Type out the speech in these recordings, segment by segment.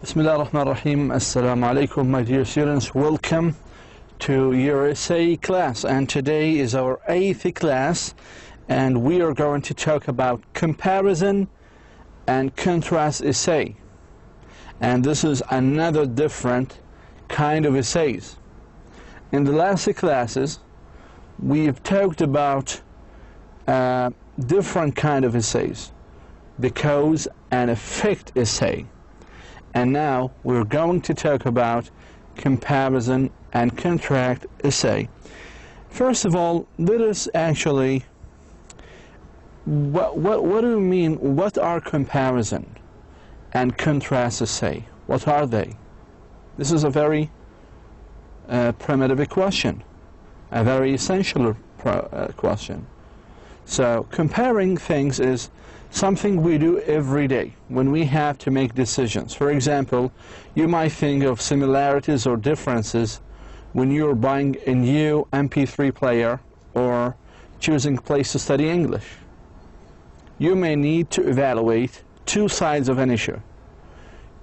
Bismillah ar-Rahman ar-Rahim. Assalamu alaikum, my dear students. Welcome to your essay class. And today is our 8th class, and we are going to talk about comparison and contrast essay. And this is another different kind of essays. In the last classes, we've talked about different kind of essays, the cause and effect essay. And now we're going to talk about comparison and contrast essay. First of all, let us actually, what do you mean, what are comparison and contrast essay? What are they? This is a very primitive question, a very essential question. So comparing things is something we do every day when we have to make decisions. For example, you might think of similarities or differences when you're buying a new MP3 player or choosing a place to study English. You may need to evaluate two sides of an issue.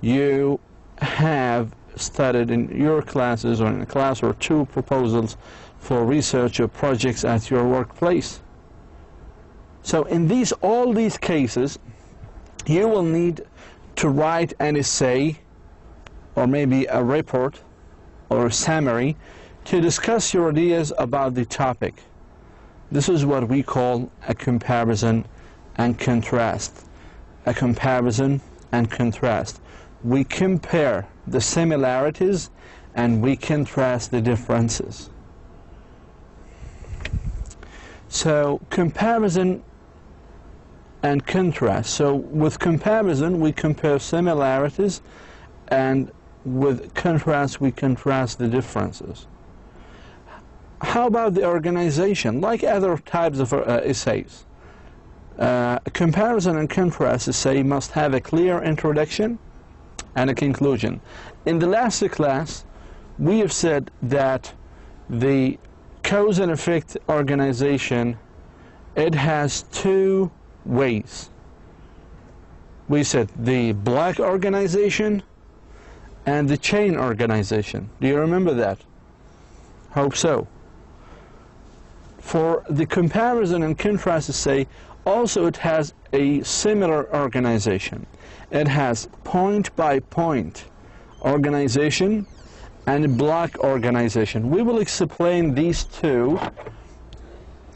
You have studied in your classes or in a class or two proposals for research or projects at your workplace. So in all these cases, you will need to write an essay or maybe a report or a summary to discuss your ideas about the topic. This is what we call a comparison and contrast. A comparison and contrast. We compare the similarities and we contrast the differences. So comparison and contrast. So with comparison we compare similarities, and with contrast we contrast the differences. How about the organization? Like other types of essays, comparison and contrast essay must have a clear introduction and a conclusion. In the last class we have said that the cause and effect organization, it has two ways. We said the block organization and the chain organization. Do you remember that? Hope so. For the comparison and contrast essay, also it has a similar organization. It has point-by-point organization and block organization. We will explain these two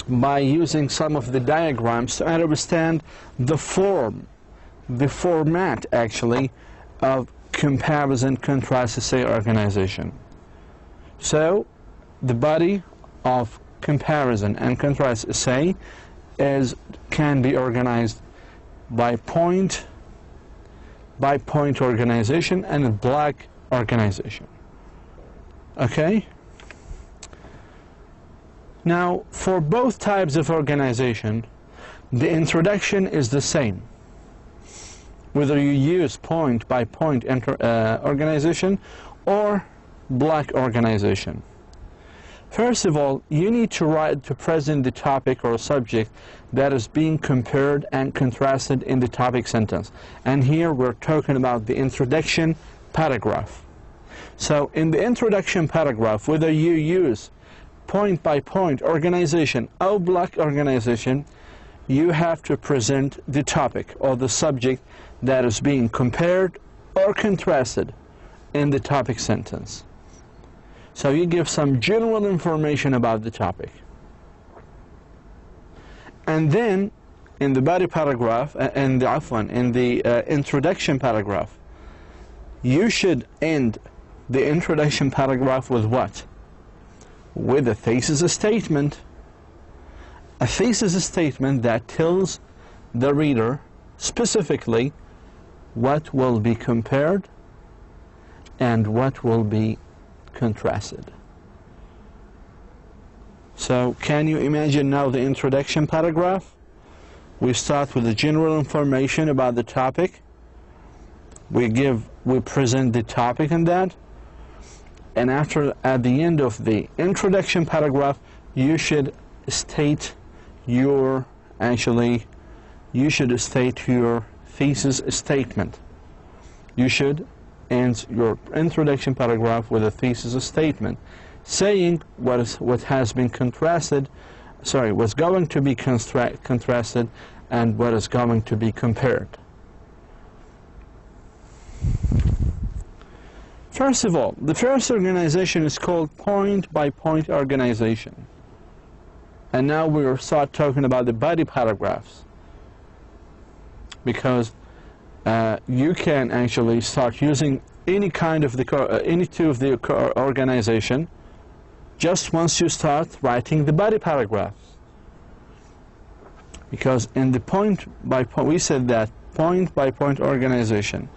by using some of the diagrams to understand the format actually of comparison contrast essay organization. So the body of comparison and contrast essay can be organized by point organization and a block organization. Okay? Now, for both types of organization, the introduction is the same. Whether you use point-by-point organization or block organization. First of all, you need to present the topic or subject that is being compared and contrasted in the topic sentence. And here we're talking about the introduction paragraph. So in the introduction paragraph, whether you use point-by-point organization or block organization, you have to present the topic or the subject that is being compared or contrasted in the topic sentence. So you give some general information about the topic. And then in the body paragraph, in the introduction paragraph, you should end the introduction paragraph with what? With a thesis statement. A thesis statement that tells the reader specifically what will be compared and what will be contrasted. So can you imagine now the introduction paragraph? We start with the general information about the topic. We present the topic in that. And at the end of the introduction paragraph, you should state your thesis statement. You should ends your introduction paragraph with a thesis statement saying what has been contrasted, what's going to be contrasted and what is going to be compared. First of all, the first organization is called point-by-point organization. And now we'll start talking about the body paragraphs, because you can actually start using any kind of any two of the organization just once you start writing the body paragraphs. Because in the point-by-point, we said that point-by-point organization,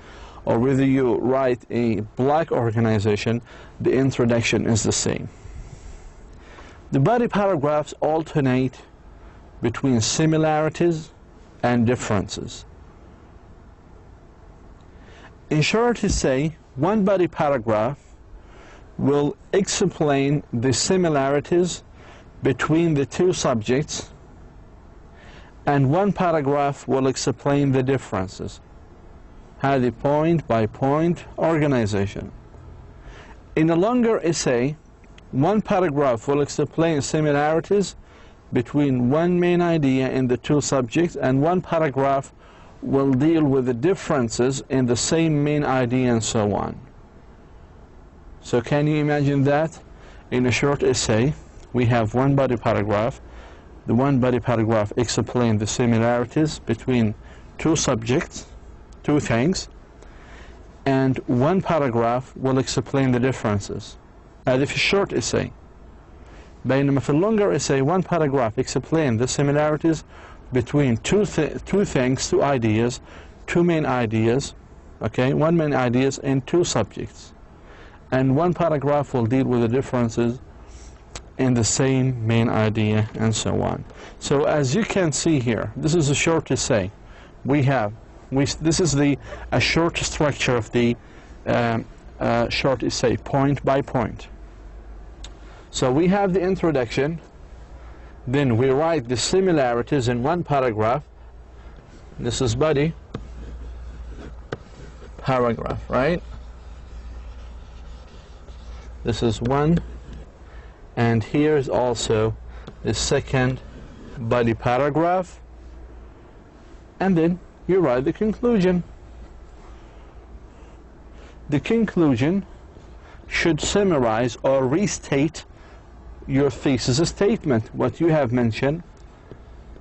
or whether you write a block organization, the introduction is the same. The body paragraphs alternate between similarities and differences. In short to say, one body paragraph will explain the similarities between the two subjects, and one paragraph will explain the differences. هذه point-by-point organization. In a longer essay, one paragraph will explain similarities between one main idea in the two subjects, and one paragraph will deal with the differences in the same main idea, and so on. So can you imagine that? In a short essay, we have one body paragraph. The one body paragraph explains the similarities between two subjects, two things, and one paragraph will explain the differences. هذا في short essay. بينما في longer essay, one paragraph explains the similarities between two things, two ideas, two main ideas, okay, one main ideas in two subjects, and one paragraph will deal with the differences in the same main idea, and so on. So as you can see here, this is a short essay. This is a short structure of the short essay, point by point. So we have the introduction, then we write the similarities in one paragraph. This is body paragraph, right? This is one, and here is also the second body paragraph, and then you write the conclusion. The conclusion should summarize or restate your thesis statement, what you have mentioned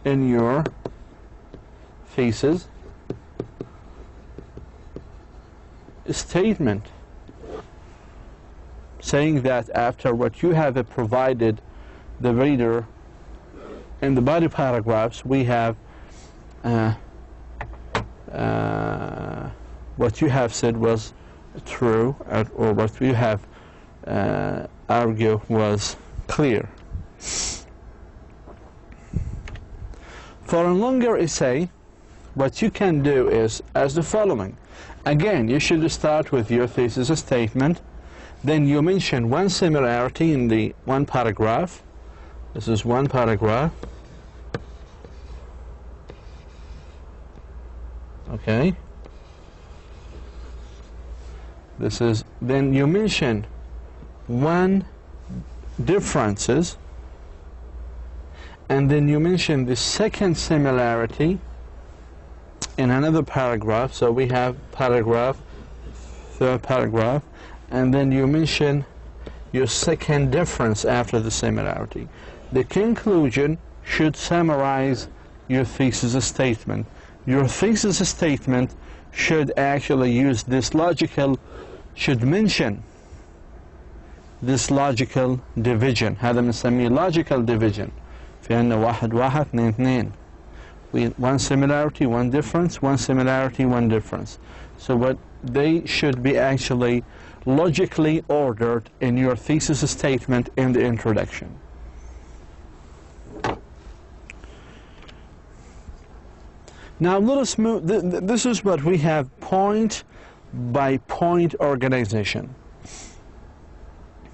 in your thesis statement, saying that after what you have provided the reader in the body paragraphs, we have what you have said was true, or what we have argued was clear. For a longer essay, what you can do is as the following. Again, you should start with your thesis statement, then you mention one similarity in the one paragraph. This is one paragraph. Okay. Then you mention one differences, and then you mention the second similarity in another paragraph. So we have paragraph, third paragraph, and then you mention your second difference after the similarity. The conclusion should summarize your thesis statement. Your thesis statement should actually use this should mention this logical division. هذا بنسميه logical division. في عندنا واحد واحد اثنين اثنين. One similarity, one difference, one similarity, one difference. So what they should be actually logically ordered in your thesis statement in the introduction. Now let us move, this is what we have, point by point organization.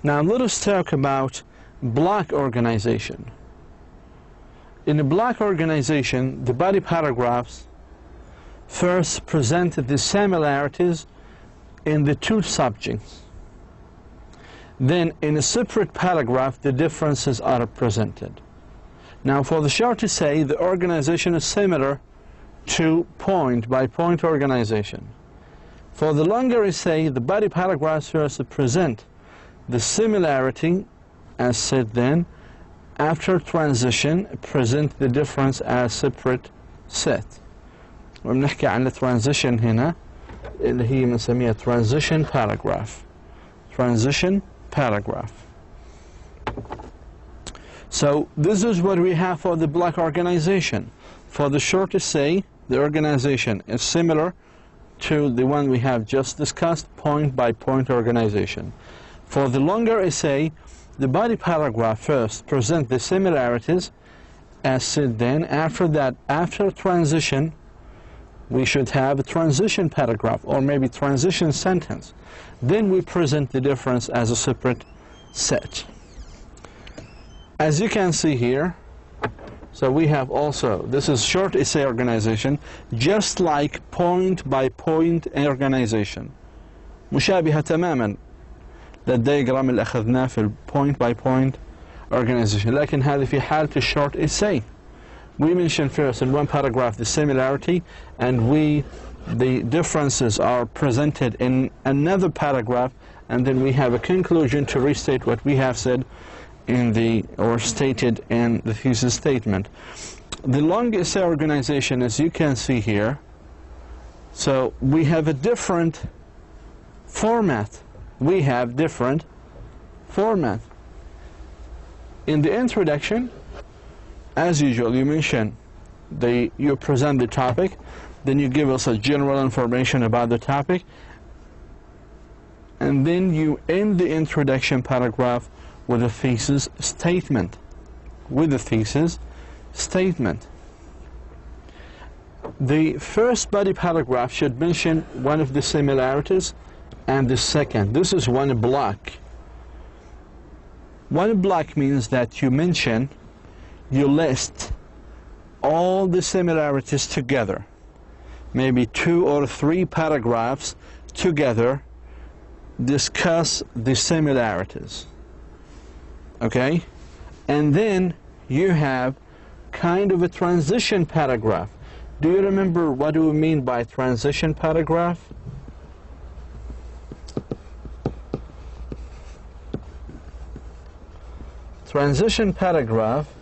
Now let us talk about block organization. In a block organization, the body paragraphs first present the similarities in the two subjects. Then in a separate paragraph, the differences are presented. Now for the short essay, the organization is similar to point-by-point organization. For the longer essay, the body paragraphs first present the similarity, as said then, after transition present the difference as separate set. وبنحكي عن transition هنا اللي هي بنسميها transition paragraph. Transition paragraph. So this is what we have for the block organization. For the short essay, the organization is similar to the one we have just discussed, point-by-point organization. For the longer essay, the body paragraph first present the similarities, as said then. After that, after transition, we should have a transition paragraph or maybe transition sentence. Then we present the difference as a separate set. As you can see here, so we have also, this is short essay organization, just like point-by-point organization. مشابهة تماما للدياجرام اللي أخذناه في point-by-point organization. لكن هذه في حالة short essay. We mention first in one paragraph the similarity, and the differences are presented in another paragraph, and then we have a conclusion to restate what we have said or stated in the thesis statement. The long essay organization, as you can see here, so we have a different format. We have different format. In the introduction, as usual, you mention you present the topic, then you give us a general information about the topic, and then you end the introduction paragraph with a thesis statement. With a thesis statement. The first body paragraph should mention one of the similarities, and the second. This is one block. One block means that you list all the similarities together. Maybe 2 or 3 paragraphs together discuss the similarities. Okay? And then you have kind of a transition paragraph. Do you remember what do we mean by transition paragraph? Transition paragraph,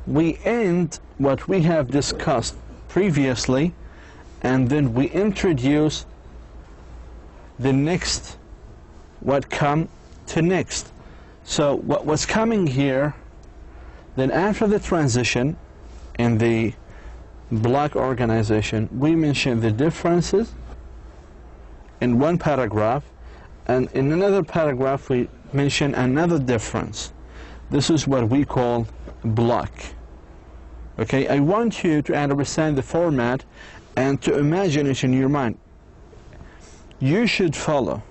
we end what we have discussed previously, and then we introduce the next, what come to next. So what was coming here, then after the transition in the block organization, we mention the differences in one paragraph, and in another paragraph we mention another difference. This is what we call block. Okay, I want you to understand the format and to imagine it in your mind. You should follow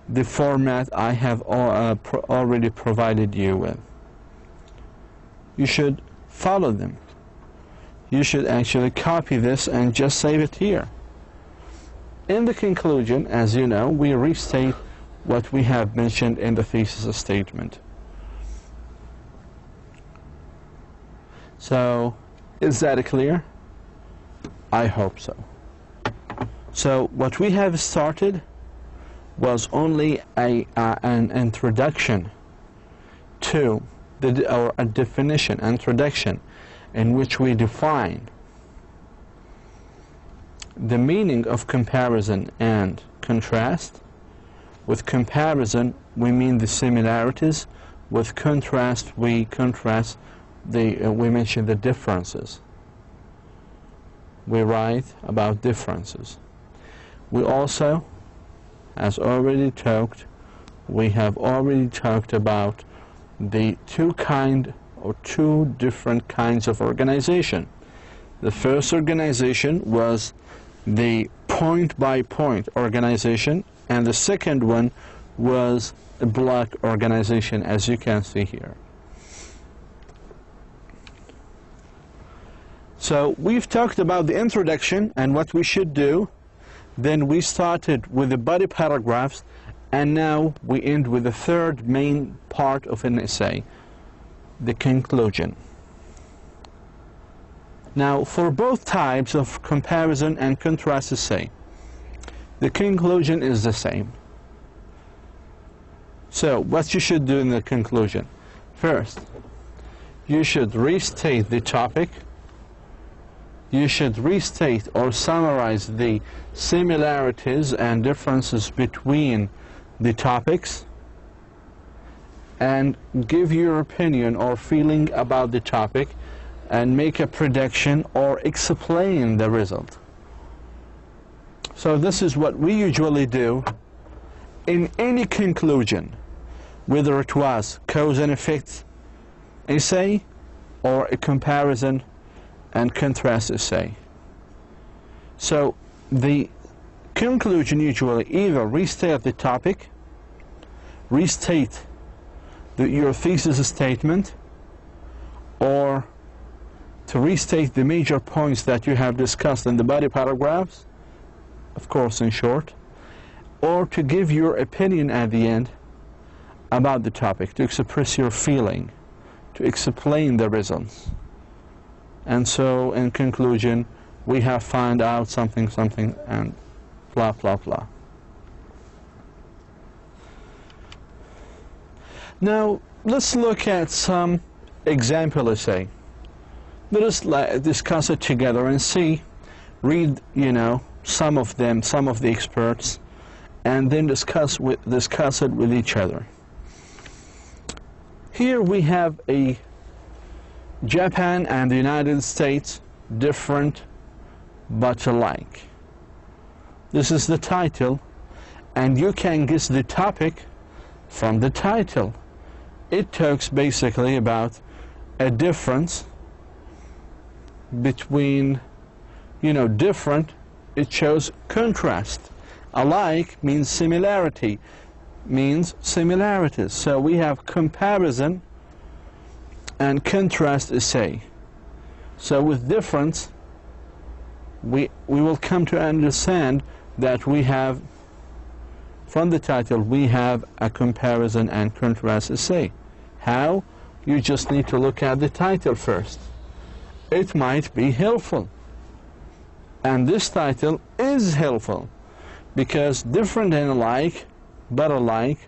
the format I have already provided you with. You should follow them. You should actually copy this and just save it here. In the conclusion, as you know, we restate what we have mentioned in the thesis statement. So, is that clear? I hope so. So, what we have started was only an introduction to or a definition, introduction, in which we define the meaning of comparison and contrast. With comparison, we mean the similarities. With contrast, we mention the differences. We write about differences. We also, as already talked, we have already talked about the two different kinds of organization. The first organization was the point-by-point organization, and the second one was a block organization, as you can see here. So we've talked about the introduction and what we should do. Then we started with the body paragraphs, and now we end with the third main part of an essay, the conclusion. Now, for both types of comparison and contrast essay, the conclusion is the same. So, what you should do in the conclusion? First, you should restate the topic. You should restate or summarize the similarities and differences between the topics, and give your opinion or feeling about the topic, and make a prediction or explain the result. So this is what we usually do in any conclusion, whether it was cause and effect essay or a comparison and contrast essay. So the conclusion usually either restate the topic, restate your thesis statement, or to restate the major points that you have discussed in the body paragraphs, of course in short, or to give your opinion at the end about the topic, to express your feeling, to explain the results. And so in conclusion, we have found out something, and blah, blah, blah. Now, let's look at some example essay. Let us discuss it together and see, read, some of them, some of the experts, and then discuss it with each other. Here we have a Japan and the United States, different but alike. This is the title, and you can guess the topic from the title. It talks basically about a difference between, different, it shows contrast. Alike means similarity, means similarities. So we have comparison and contrast essay. So with difference, we will come to understand that we have, from the title, we have a comparison and contrast essay. How? You just need to look at the title first. It might be helpful. And this title is helpful because different and alike, but alike,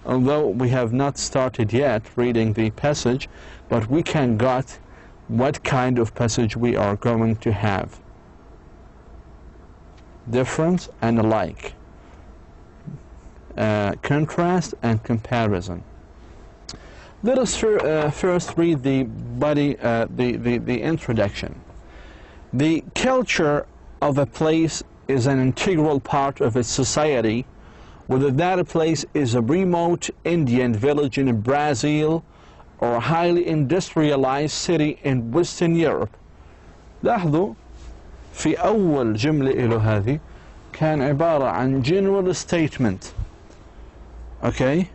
although we have not started yet reading the passage, but we can get what kind of passage we are going to have. Difference and alike. Contrast and comparison. Let us first read the body, the introduction. The culture of a place is an integral part of its society, whether that place is a remote Indian village in Brazil or a highly industrialized city in Western Europe. لاحظوا في أول جملة له هذه كان عبارة عن general statement. Okay?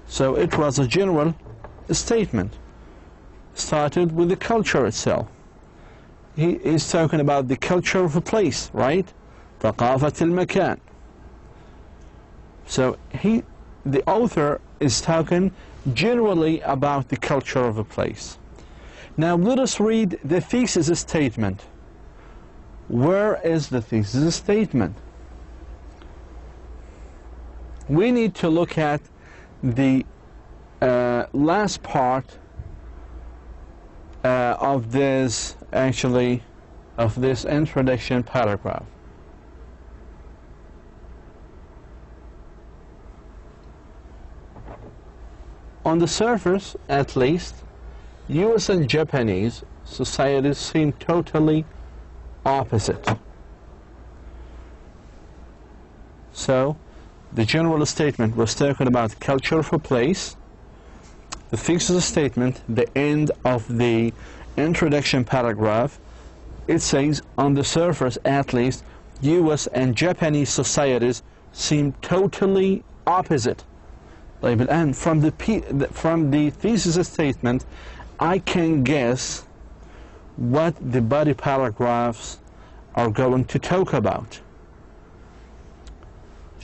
So it was a general statement. Started with the culture itself. He is talking about the culture of a place, right? ثقافة المكان. So the author is talking generally about the culture of a place. Now let us read the thesis statement. Where is the thesis statement? We need to look at the last part of this introduction paragraph. On the surface, at least, US and Japanese societies seem totally opposite. So, the general statement was talking about the culture of a place. The thesis statement, the end of the introduction paragraph, it says, on the surface at least, US and Japanese societies seem totally opposite. And from the thesis statement, I can guess what the body paragraphs are going to talk about.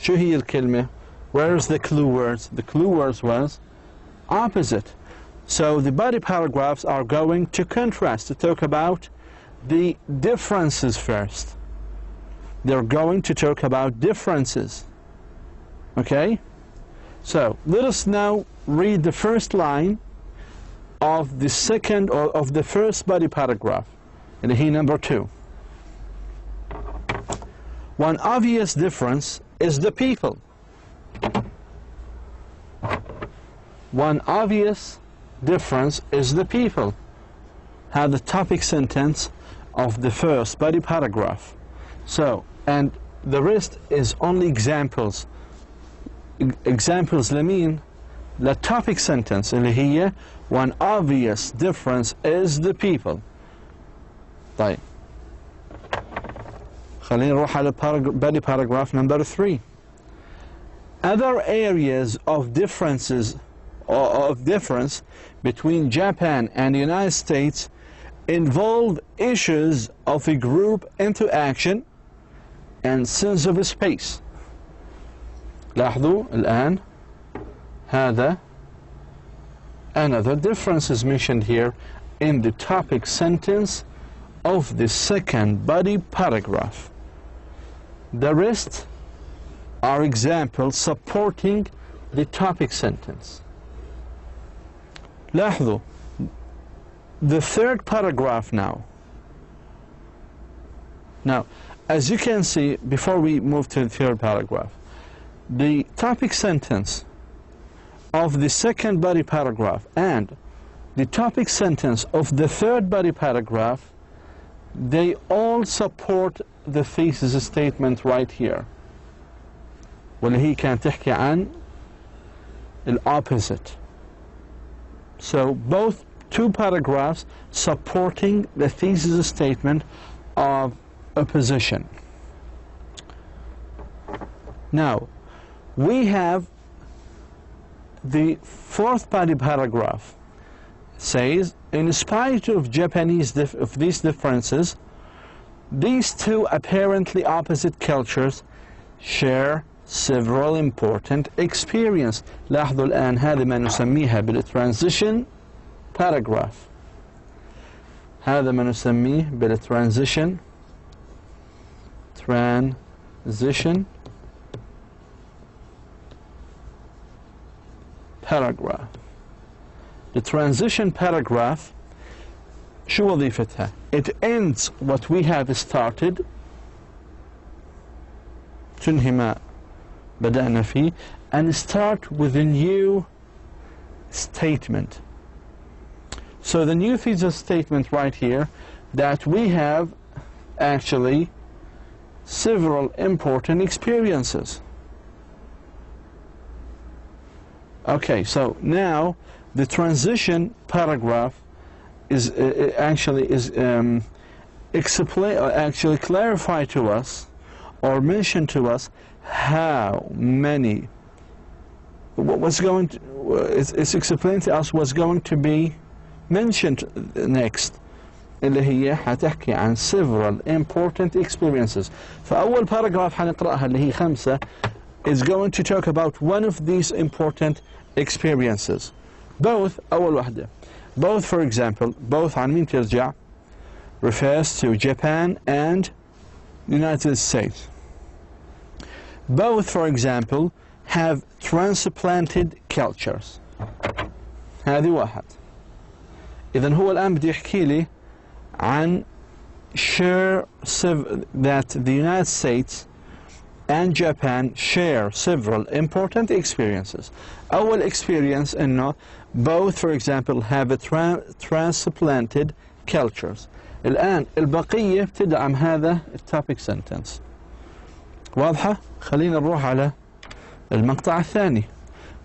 شو هي الكلمة? Where's the clue words? The clue words was opposite. So the body paragraphs are going to contrast, to talk about the differences first. They're going to talk about differences. Okay? So let us now read the first line of the second, or of the first body paragraph. And here number 2. One obvious difference is the people. One obvious difference is the people. Have the topic sentence of the first body paragraph. So, and the rest is only examples. Examples لمين؟ للtopic sentence اللي هي one obvious difference is the people. طيب خلينا نروح على body paragraph number 3. Other areas of differences, or of difference between Japan and the United States involve issues of a group interaction and sense of space. لاحظوا الآن هذا another difference is mentioned here in the topic sentence of the second body paragraph. The rest are examples supporting the topic sentence. لاحظوا the third paragraph now. Now, as you can see, before we move to the third paragraph, the topic sentence of the second body paragraph and the topic sentence of the third body paragraph, they all support the thesis statement right here. واللي هي كانت تحكي عن opposite. So both two paragraphs supporting the thesis statement of opposition. Now, we have the fourth body paragraph says, in spite of these differences, these two apparently opposite cultures share several important experiences. لاحظوا الآن هذه ما نسميها بالtransition paragraph. هذا ما نسميه بالtransition paragraph. The transition paragraph شو وظيفتها? It ends what we have started. تنهي ما بدأنا فيه, and start with a new statement. So the new thesis statement right here, that we have actually several important experiences. Okay, so now the transition paragraph is actually clarify to us, or mention to us, how many, what's going to, it's explained to us what's going to be mentioned next, اللي هي حتحكي عن several important experiences. فأول paragraph حنقرأها اللي هي 5 is going to talk about one of these important experiences. Both, أول واحدة, both, for example, both عن مين ترجع, refers to Japan and United States. Both, for example, have transplanted cultures. هذه واحد. إذن هو الآن بده يحكي لي عن that the United States and Japan share several important experiences. أول experience إنه both, for example, have a transplanted cultures. الآن البقية بتدعم هذا التوبيك سنتنس. واضحة؟ خلينا نروح على المقطع الثاني.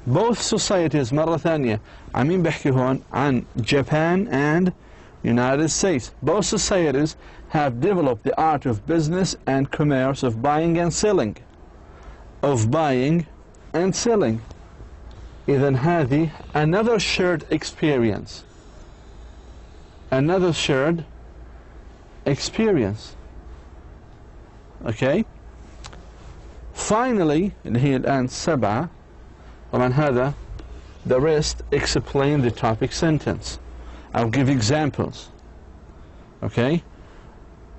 Both societies مرة ثانية عمين بحكي هون عن Japan and United States. Both societies have developed the art of business and commerce, of buying and selling. إذن هذه another shared experience. Okay? finally اللي هي الآن 7 طبعا هذا the rest explain the topic sentence. I'll give examples. Okay,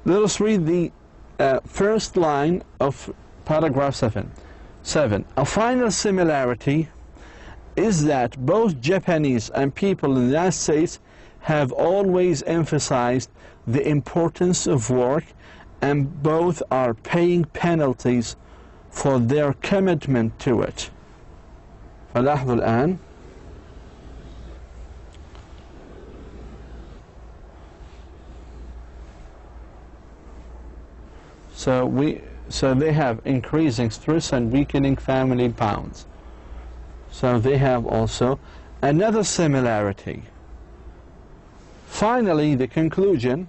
let us read the first line of paragraph 7. A final similarity is that both Japanese and people in the United States have always emphasized the importance of work, and both are paying penalties for their commitment to it. فلاحظوا الآن So they have increasing stress and weakening family bonds. So they have also another similarity. Finally, the conclusion,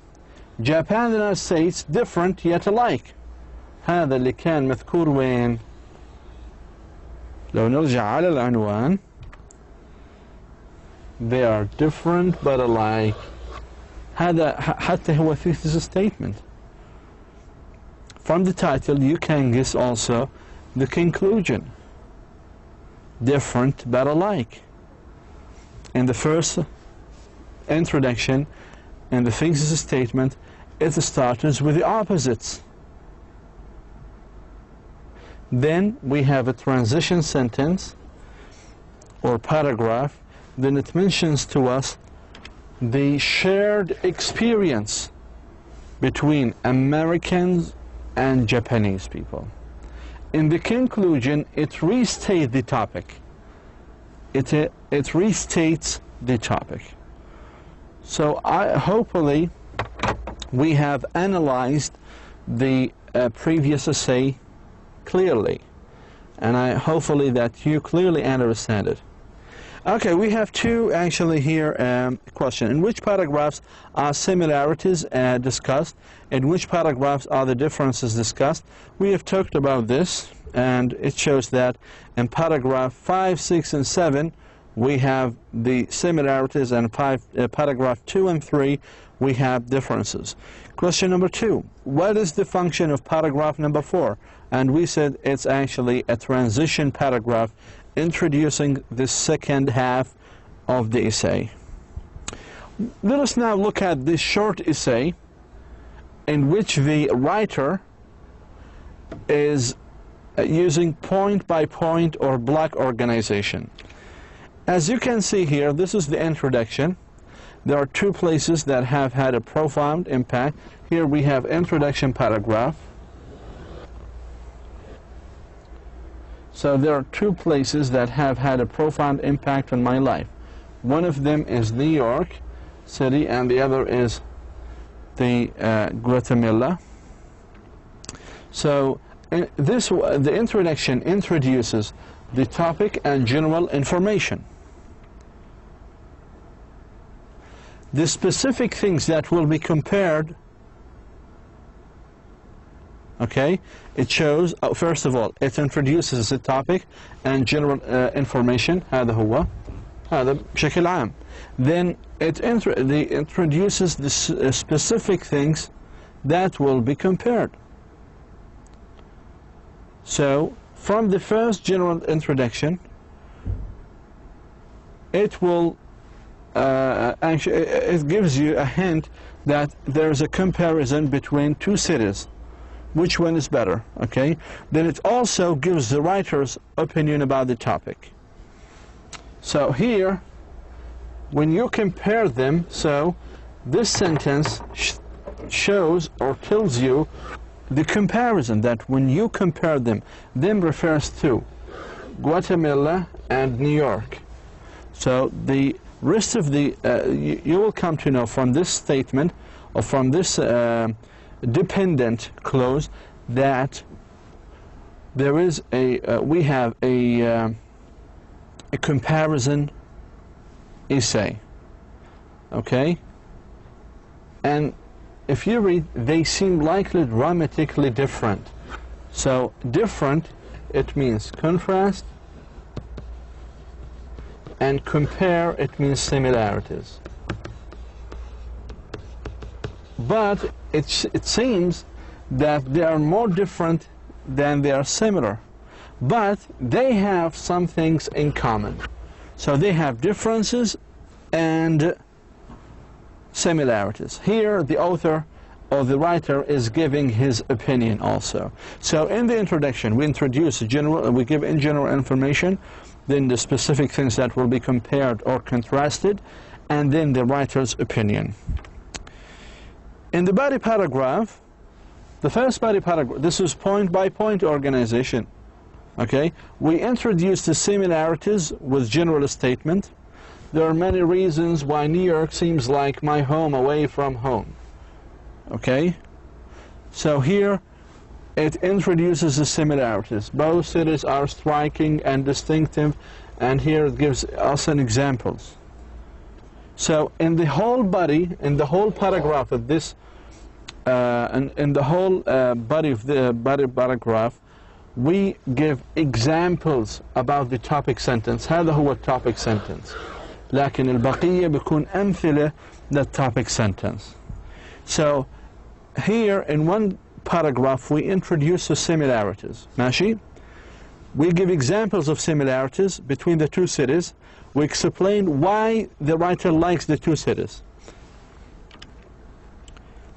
Japan and the United States different yet alike. هذا اللي كان مذكور وين؟ لو نرجع على العنوان, they are different but alike. هذا حتى هو thesis statement. From the title, you can guess also the conclusion. Different but alike. In the first introduction, in the thesis statement, it starts with the opposites. Then we have a transition sentence or paragraph. Then it mentions to us the shared experience between Americans and Japanese people. In the conclusion, it restates the topic. It restates the topic. So hopefully we have analyzed the previous essay clearly, and hopefully that you clearly understand it. Okay, we have two actually here questions. In which paragraphs are similarities discussed? In which paragraphs are the differences discussed? We have talked about this, and it shows that in paragraph 5, 6, and 7 we have the similarities, and paragraph 2 and 3 we have differences. Question number 2, what is the function of paragraph number 4? And we said it's actually a transition paragraph introducing the second half of the essay. Let us now look at this short essay in which the writer is using point-by-point or block organization. As you can see here, this is the introduction. There are two places that have had a profound impact. Here we have introduction paragraph. So there are two places that have had a profound impact on my life. One of them is New York City, and the other is the Guatemala. So the introduction introduces the topic and general information. The specific things that will be compared, okay, it shows, first of all, it introduces the topic and general information. هذا بشكل عام. Then it introduces the specific things that will be compared. So from the first general introduction, it will actually, it gives you a hint that there is a comparison between two cities. Which one is better? Okay. Then it also gives the writer's opinion about the topic. So here, when you compare them, so this sentence shows or tells you the comparison, that when you compare them refers to Guatemala and New York. So the rest of the, you will come to know from this statement or from this dependent clause that there is we have a comparison essay, okay? And if you read, they seem likely dramatically different. So different, it means contrast, and compare, it means similarities. But it seems that they are more different then they are similar. But they have some things in common. So they have differences and similarities. Here the author or the writer is giving his opinion also. So in the introduction we introduce general, we give in general information, then the specific things that will be compared or contrasted, and then the writer's opinion. In the body paragraph, the first body paragraph, this is point by point organization. Okay, we introduce the similarities with general statement. There are many reasons why New York seems like my home away from home. Okay, so here it introduces the similarities. Both cities are striking and distinctive, and here it gives us an examples. So in the whole body, in the whole paragraph of this, in the whole body of the body paragraph, we give examples about the topic sentence. هذا هو الtopic sentence. لكن البقية بيكون أمثلة للtopic sentence. So here in one paragraph we introduce the similarities. ماشي? We give examples of similarities between the two cities. We explain why the writer likes the two cities.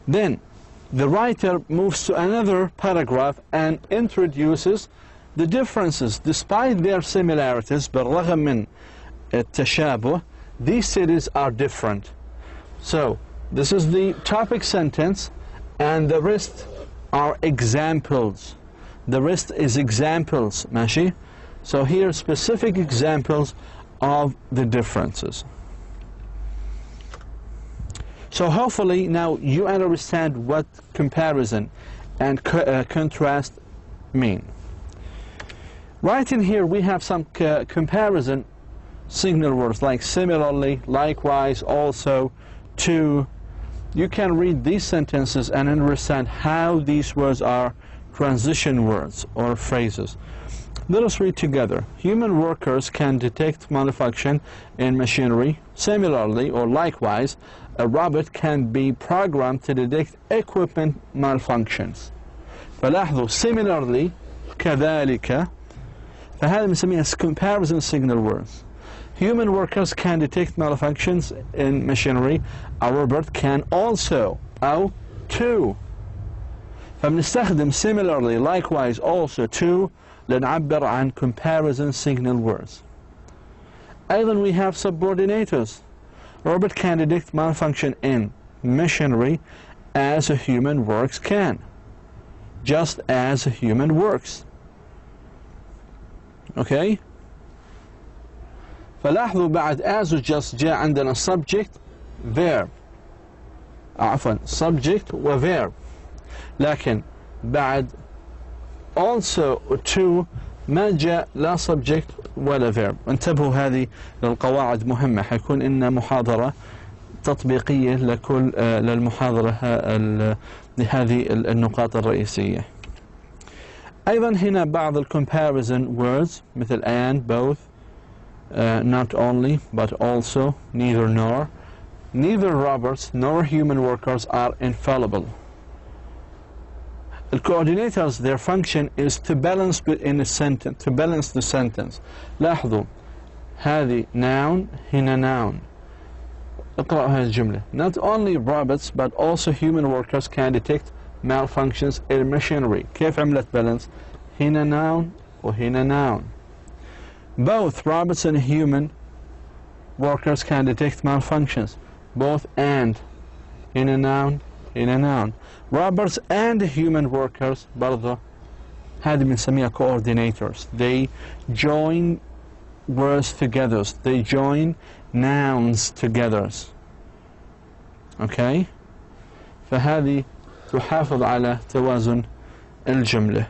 Then the writer moves to another paragraph and introduces the differences. Despite their similarities, بالرغم من التشابه, these cities are different. So this is the topic sentence, and the rest are examples. The rest is examples. ماشي? So here specific examples of the differences. So hopefully now you understand what comparison and contrast mean. Right in here we have some comparison signal words like similarly, likewise, also, to. You can read these sentences and understand how these words are transition words or phrases. Let us read together. Human workers can detect malfunction in machinery. Similarly, or likewise, a robot can be programmed to detect equipment malfunctions. فلاحظوا similarly كذلك فهذا بنسميها comparison signal words. Human workers can detect malfunctions in machinery. A robot can also أو to. فبنستخدم similarly, likewise, also, to لنعبر عن comparison signal words. أيضا we have subordinators. Robot can detect malfunction in machinery as a human works can. Just as a human works. Okay? فلاحظوا بعد as just جاء عندنا subject verb. عفوا subject و verb. لكن بعد also to ما جاء لا subject ولا verb. انتبهوا هذه للقواعد مهمة. حيكون إن محاضرة تطبيقية لكل للمحاضرة لهذه النقاط الرئيسية. أيضا هنا بعض comparison words مثل and, both, not only but also, neither nor. Neither robots nor human workers are infallible. The coordinators, their function is to balance in a sentence, to balance the sentence. لاحظوا هذه noun هنا noun. اقرأوا هذه الجملة. Not only robots but also human workers can detect malfunctions in machinery. كيف عملت balance؟ هنا noun وهنا noun. Both robots and human workers can detect malfunctions. Both and. هنا noun هنا noun. Robots and human workers برضه هذه بنسميها coordinators. They join words together. They join nouns together. Okay? فهذه تحافظ على توازن الجملة.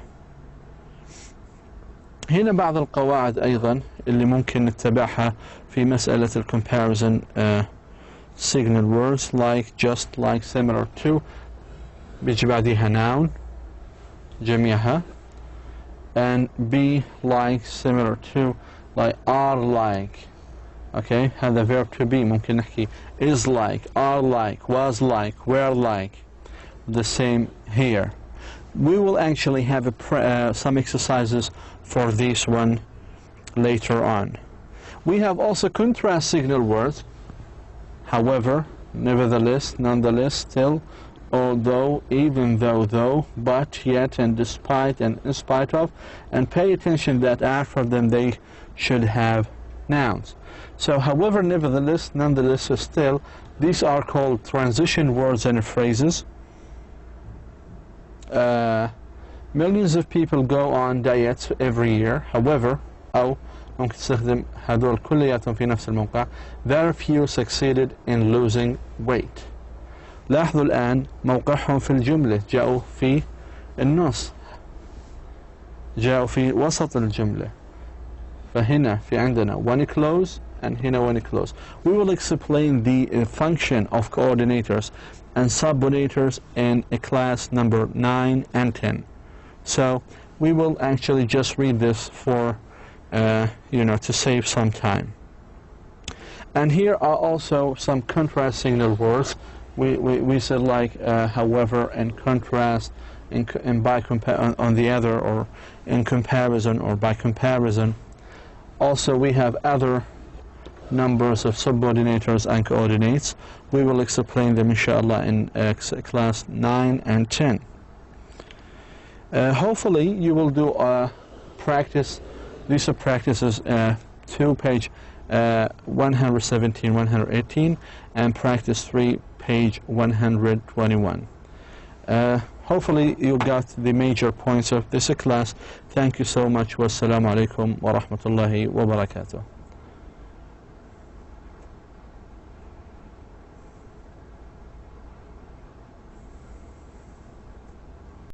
هنا بعض القواعد أيضا اللي ممكن نتبعها في مسألة comparison signal words, like, just, like, similar to. بيجي بعديها noun جميعها, and be, like, similar to, like, are like. Okay, هذا verb to be. ممكن نحكي is like, are like, was like, were like. The same here. We will actually have some exercises for this one later on. We have also contrast signal words. However, nevertheless, nonetheless, still, although, even though, but, yet, and despite, and in spite of, and pay attention that after them they should have nouns. So, however, nevertheless, nonetheless, still, these are called transition words and phrases. Millions of people go on diets every year. However, أو ممكن تستخدم هذول كلياتهم في نفس الموقع. Very few succeeded in losing weight. لاحظوا الآن موقعهم في الجملة، جاءوا في النص، جاءوا في وسط الجملة. فهنا في عندنا when close and هنا when close. We will explain the function of coordinators and subordinators in class number 9 and 10. So we will actually just read this for to save some time. And here are also some contrast signal words. We said like however, and contrast, and by on the other, or in comparison, or by comparison. Also we have other numbers of subordinators and coordinates. We will explain them inshallah in class 9 and 10. Hopefully you will do practice. These are practices to page 117, 118, and practice 3, page 121. Hopefully you got the major points of this class. Thank you so much. Wassalamu alaikum wa rahmatullahi wa barakatuh.